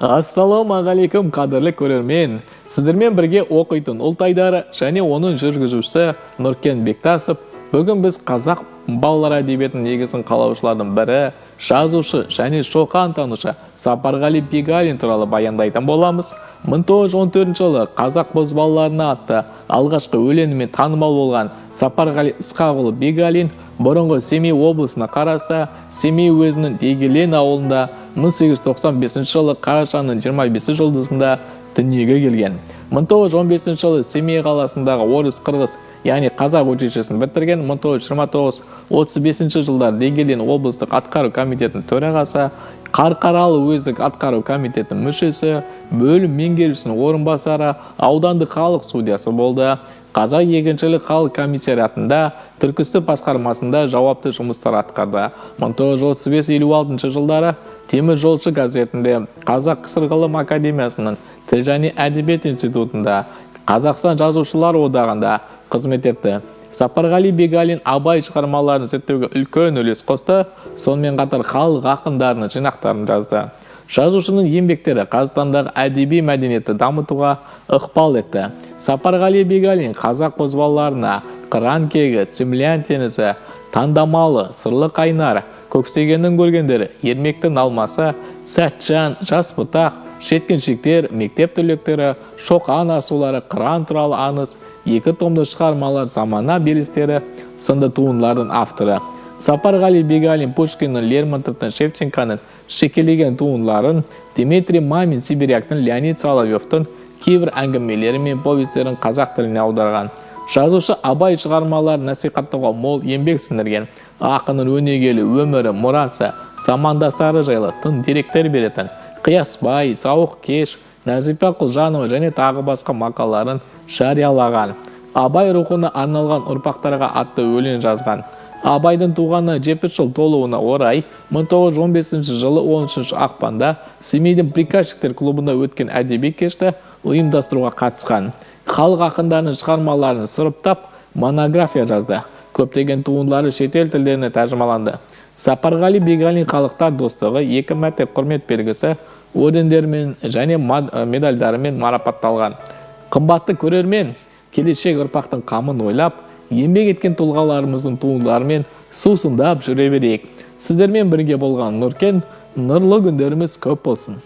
Ассалаумағалейкум қадірлі көрермен. Сіздермен бірге оқитын Ұлтайдары және оның жүргізушісі Нұркен Бектасов. Бүгін біз қазақ балалар әдебиетінің негізін қалаушылардың бірі, жазушы және шоқантанушы Сапарғали Бегалин туралы баяндайтын боламыз. 1914 жылы қазақ бозбалаларына атты алғашқы өлеңімен танымал болған Сапарғали Ысқақұлы Бегалин бұрынғы Семей облысына қарасты Семей уезінің Егелен ауылында 1895 жылы қарашаның 25 жұлдызында дүниеге келген. 1915 жылы Семей қаласындағы орыс-қырғыз, яғни қазақ училищесін бітірген. 1929-35 жылдар Егелен облыстық атқару комитетінің төрағасы, Қарқаралы уездік атқару комитетінің мүшесі, бөлім меңгерушісінің орынбасары, аудандық халық судьясы болды. Қазақ егіншілік халық комиссариатында, Түркісті басқармасында жауапты жұмыстар атқарды. 1935-56 жылдары Темір жолшы газетінде, Қазақ КСР ғылым академиясының тіл және әдебиет институтында, Қазақстан жазушылар одағында қызмет етті. Сапарғали Бегалин абай шығармаларын зерттеуге үлкен үлес қосты, сонымен қатар халық ақындарының жинақтарын жазды. Жазушының еңбектері Қазақстандағы әдеби мәдениетті дамытуға ықпал етті. Сапарғали Бегалин қазақ бозбалаларына Қыран кегі, Цимлян теңізі, Тандамалы, Сырлы қайнар, Көксегеннің көргендері, Ермектің алмасы, Сәтжан, Жас бұтақ, Жеткіншектер, мектеп түлектері, Шоқан асулары, Қыран туралы аңыз, 2 томды шығармалар, Замана белестері сынды туындылардың авторы. Сапарғали Бегалин Пушкиннің, Лермонтовтың, Шевченконың шекелеген туындыларын, Дмитрий Мамин, Сибиряктың, Леонид Соловьевтың кейбір әңгімелері мен повестерін қазақ тіліне аударған. Жазушы абай шығармаларын насихаттауға мол еңбек сіңірген. Ақынның өнегелі өмірі, мұрасы, замандастары жайлы тың деректер беретін Қиясбай, Сауық кеш, Нәзипа Құлжанова және тағы басқа мақалаларын жариялаған. Абай рухына арналған ұрпақтарға атты өлең жазған. Абайдың туғанына 7 жыл толуына орай 1915 жылы 13 ақпанда Семейдің приказчиктер клубында өткен әдеби кешті ұйымдастыруға қатысқан. Халық ақындарының шығармаларын сұрыптап, монография жазды. Көптеген туындылары шетел тілдеріне тәржімаланды. Сапарғали Бегалин халықтар достығы 2 мәрте құрмет белгісі, ордендермен және медальдарымен марапатталған. Қымбатты көрермен, келешек ұрпақтың қамын ойлап, еңбек еткен тұлғаларымыздың туындыларымен сусындап жүре берейік. Сіздермен бірге болған Нұркен, нұрлы күндеріміз көп болсын.